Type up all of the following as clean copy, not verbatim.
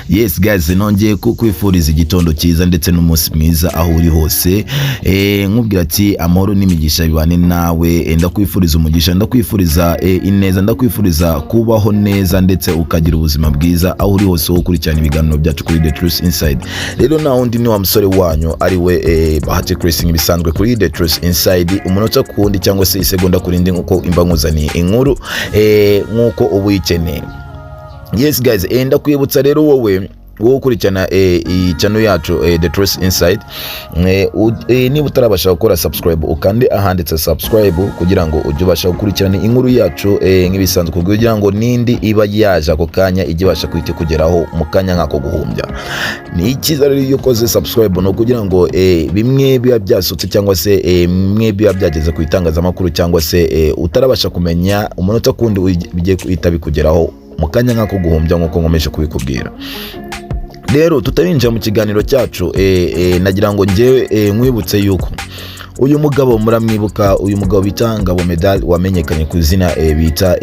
Yes guys, nongeye kukwifuriza igitondo cyiza ndetse n'umunsi mwiza aho uri hose. Nkubwira ati amahoro n'imigisha bibane nawe, ndakwifuriza umugisha, ndakwifuriza ineza, ndakwifuriza kubaho neza ndetse ukagira ubuzima bwiza aho uri hose ukurikirana ibiganiro byacu kuri The Truth Inside. Rero na undi ni wa musore wanyu ari we Bahati Chrising bisanzwe kuri The Truth Inside, umunota kundi cyangwa se isegonda kurindi nkuko imbanguzaniye inkuru nkuko ubuyikeneye. Yes guys, ndakwibutsa rero wowe ukurikirana channel yacu The Truth Inside, niba utarabasha gukora subscribe ukande ahanditse subscribe kugira ngo ujye ubasha gukurikirana inkuru yacu nk'ibisanzwe kugira ngo nindi iba yaje ako kanya ijye basha kwite kugeraho mu kanya nkako guhumbya. Ni ikiza rero iyo ukoze subscribe no kugira ngo bimwe biba byasutse cyangwa se bimwe biba byageze ku itangazamakuru cyangwa se utarabasha kumenya umunota kundi bigiye kuhita bikugeraho mu kanya nkako guhumbya nkuko nkomeje kubikubwira. Rero tutarinjira mu kiganiro cyacu, nagira ngo ngewe nkwibutse yuko uyu mugabo muramwibuka, uyu mugabo bita Meddy wamenyekanye ku izina bita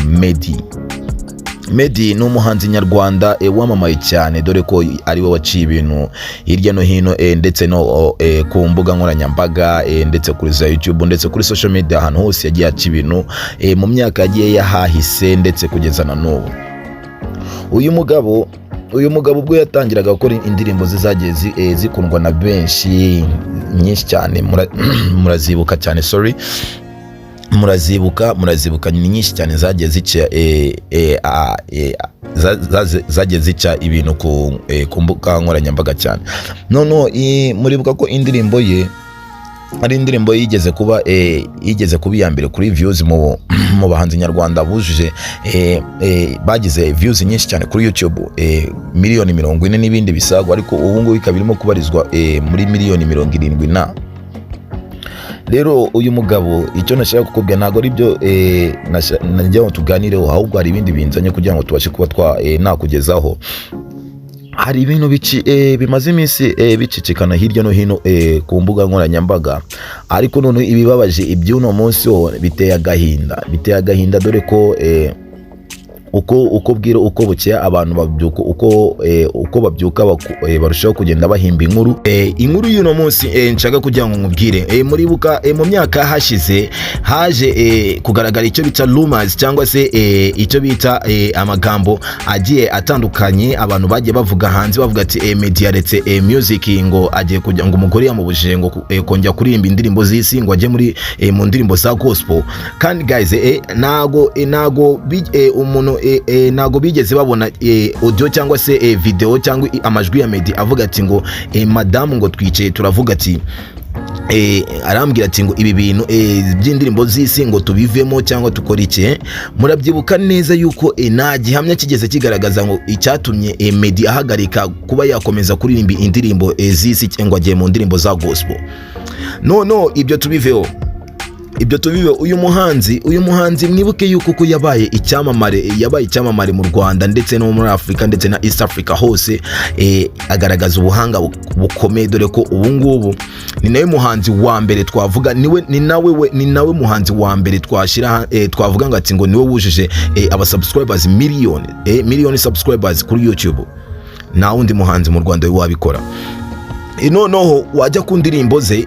Meddy. Meddy ni umuhanzi nyarwanda wamamaye cyane, dore ko ari we waciye ibintu hirya no hino ndetse no ku mbuga nkoranyambaga ndetse kuri za YouTube ndetse kuri social media, ahantu hose yagiye aca ibintu mu myaka yagiye yahahise ndetse kugeza na n'ubu. Uyu mugabo ubwo yatangiraga gukora indirimbo zagiye zikundwa na benshi nyinshi cyane, murazibuka cyane, murazibuka nyinshi cyane zagiye zica ibintu ku mbuga nkoranyambaga cyane. Noneho muribuka ko indirimbo ye ari indirimbo yigeze kuba iya mbere kuri views mu bahanzi nyarwanda bujuje bagize views nyinshi cyane kuri YouTube, miliyoni 40 n'ibindi bisagwa, ariko ubu ngubu ikaba irimo kubarizwa muri miliyoni 70 na. Rero uyu mugabo icyo nashaka kukubwira ntago ari byo najya tuganireho, ahubwo hari ibindi binzanye kugira ngo tubashe kuba nakugezaho. Hari ibintu bimaze iminsi bicicikana hirya no hino ku mbuga nkoranyambaga, ariko none ibibabaje iby'uno munsi biteye agahinda, dore ko uko bwira uko bukeye abantu babyuka uko babyuka barushaho kugenda bahimba inkuru y'uno munsi. Nshaka kugira ngo nkubwire, muribuka mu myaka hashize haje kugaragara icyo bita rumors cyangwa se icyo bita amagambo agiye atandukanye, abantu bagiye bavuga hanze bavuga ati Meddy yaretse music ngo agiye kujya ngo umugore yamubujije ngo kongera kuririmba indirimbo z'isi, ngo ajye mu ndirimbo za gospel. Kandi guys, nago umuntu nago bigeze babona audio cyangwa se video cyangwa amajwi ya Meddy avuga ati ngo madamu ngo twicaye turavuga ati arambwira ati ngo ibi bintu by'indirimbo z'isi ngo tubivemo cyangwa tukora iki. Murabyibuka neza yuko nta gihamya kigeze kigaragaza ngo icyatumye Meddy ahagarika kuba yakomeza kuririmba indirimbo z'isi cyangwa agiye mu ndirimbo za gospel. No ibyo tubiveho. Uyu muhanzi mwibuke yuko ko yabaye icyamamare mu Rwanda ndetse no muri Afrika ndetse na East Africa hose, agaragaza ubuhanga bukomeye, dore ko ubu ngubu ni nawe muhanzi wa mbere twavuga, ni nawe muhanzi wa mbere twavuga ngo ati ngo niwe wujuje aba subscribers miliyoni subscribers kuri YouTube. Nta wundi muhanzi mu Rwanda wabikora. Noneho wajya ku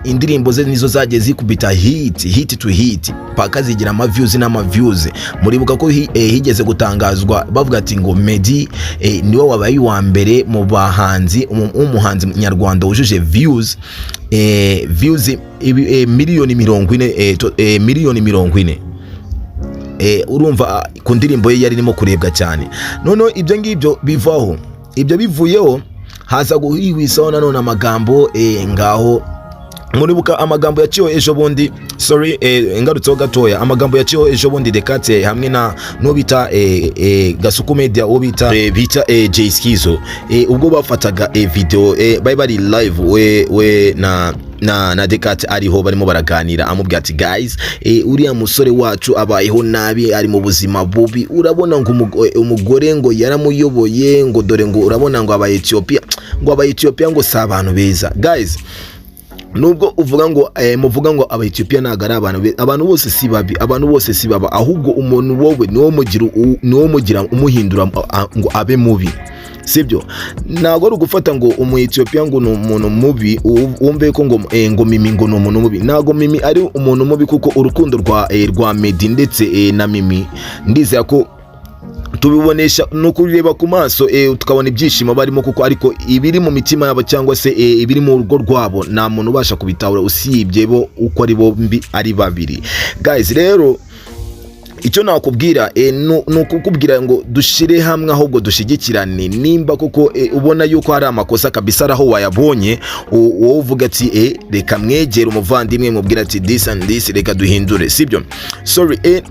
indirimbo ze nizo zagiye zikubita hit to hit paka zigira ama-views. Muribuka ko higeze gutangazwa bavuga ati ngo Meddy niwe wabaye wa mbere mu bahanzi, umuhanzi nyarwanda wujuje views miliyoni 40. Urumva ku ndirimbo ye yari irimo kurebwa cyane. Noneho ibyo ngibyo bivuyeho haza guhihwisaho nanone amagambo ngaho. Muribuka amagambo yaciyeho ejo bundi, ngarutseho gatoya, amagambo yaciyeho ejo bundi Dekate hamwe no bita Gasuku Media uwo bita Jay Skizo, ubwo bafataga video bari live we na Dekate ariho barimo baraganira, amubwira ati guys, uriya musore wacu abayeho nabi, ari mu buzima bubi, urabona ngo umugore ngo yaramuyoboye, ngo dore ngo urabona ngo aba Ethiopia ngo si abantu beza. Guys, nubwo uvuga ngo muvuga ngo aba Ethiopia nagara abantu bose si babi, abantu bose si baba, ahubwo umuntu wowe niwo mugira umuhindura ngo abe mubi, sibyo? Ntago ari gufata ngo umu Ethiopia ngo umuntu mubi wumve ko ngo Mimi ngo umuntu mubi. Ntago Mimi ari umuntu mubi, kuko urukundo rwa Meddy ndetse na Mimi ndizera ko tubibonesha no kureba ku maso tukabona ibyishimo barimo, kuko ariko ibiri mu mitima yabo cyangwa se ibiri mu rugo rwabo nta muntu ubasha kubitahura usibye bo uko ari bombi ari babiri. Guys, rero icyo nakubwira nukukubwira ngo dushire hamwe ahubwo dushigikirane. Nimba kuko ubona yuko hari amakosa kabisa araho wayabonye, wowe uvuga ati reka mwegere umuvandimwe mubwira ati this and this, reka duhindure, sibyo? Sorry,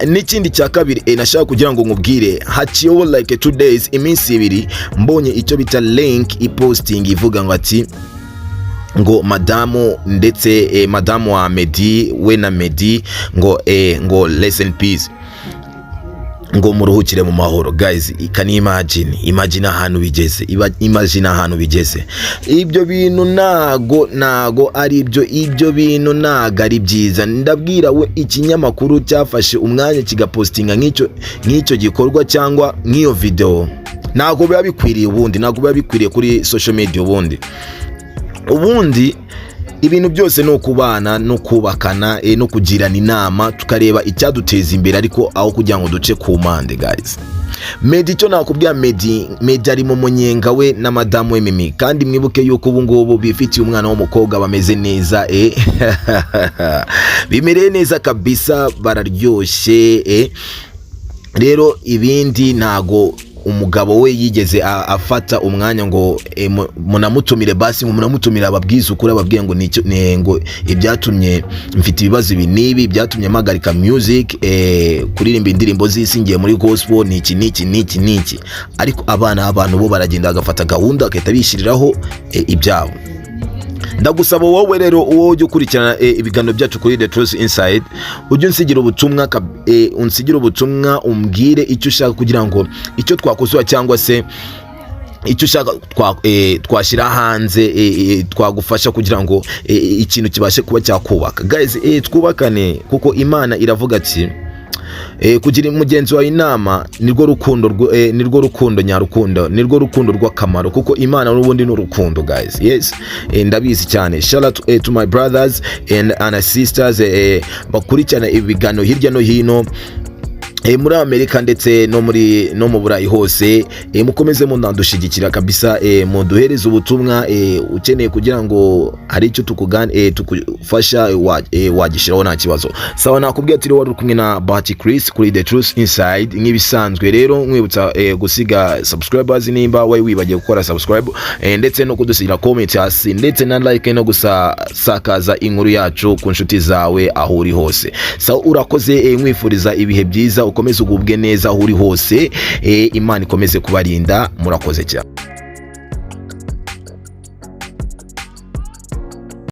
n'ikindi cya kabiri nashaka kugira ngo nkubwire, haciyeho like 2 days, iminsi 2, mbonye icyo bita link iposting ivuga ngo ati ngo madamu ndetse madamu wa Meddy we na Meddy ngo rest in peace, ngo muruhukire mu mahoro. Guys, can you imagine ahantu bigeze, imagine ahantu bigeze. Ibyo bintu nago ari ibyo bintu nago ari byiza. Ndabwira we ikinyamakuru cyafashe umwanya kigapostinga nk'icyo gikorwa cyangwa nk'iyo video, nago biba bikwiriye, ubundi nago biba bikwiriye kuri social media. Ubundi ibintu byose no kubana no kubakana no kugirana inama tukareba icyaduteza imbere, ariko aho kugira ngo duce ku mande. Guys, Meddy cyo nakubwira, Meddy ari mu munyenga we na madamu we Mimi, kandi mwibuke yuko ubu ngubu bifitiye umwana w'umukobwa bameze neza, bimereye neza kabisa, bararyoshye. Rero ibindi ntago umugabo we yigeze afata umwanya ngo munamutumire, basi ngo munamutumire ababwiza ukuri, ababwiye ngo ibyatumye mfite ibibazo ibi nibi, byatumye mpagarika music, kuririmba indirimbo zisingiye muri gospel niki. Ariko abantu bo baragenda bagafata gahunda bagahita bishyiriraho ibyabo. Ndagusaba wowe rero ujye ukurikirana ibiganiro byacu kuri The Truth Inside, ujye unsigira ubutumwa umbwire icyo ushaka kugira ngo icyo twakosora cyangwa se icyo ushaka twashyira hanze, twagufasha kugira ngo ikintu kibashe kuba cyakubaka. Guys, twubakane, kuko Imana iravuga ati kugira mugenzi wawe inama nirwo rukundo nyarukundo, nirwo rukundo rw'akamaro, kuko Imana n'ubundi n'urukundo. Guys, yes, ndabizi cyane. Shout out to my brothers and sisters bakurikirana ibiganiro hirya no hino muri Amerika ndetse no mu Burayi hose. Mukomeze munandushigikira kabisa, muduhereze ubutumwa ukeneye kugira ngo hari icyo tukufasha wagishiraho nta kibazo. Sawa, nakubwiye ati wari kumwe na Bahati Chris kuri The Truth Inside nk'ibisanzwe. Rero mwibutsa gusiga subscribers nimba wayi wibagiye gukora subscribe, ndetse no kudusigira comment hasi, ndetse na like no gusakaza inkuru yacu ku nshuti zawe aho uri hose. Sawa, urakoze, mwifuriza ibihe byiza, ukomeze ugubwe neza aho uri hose, Imana ikomeze kubarinda, murakoze cyane.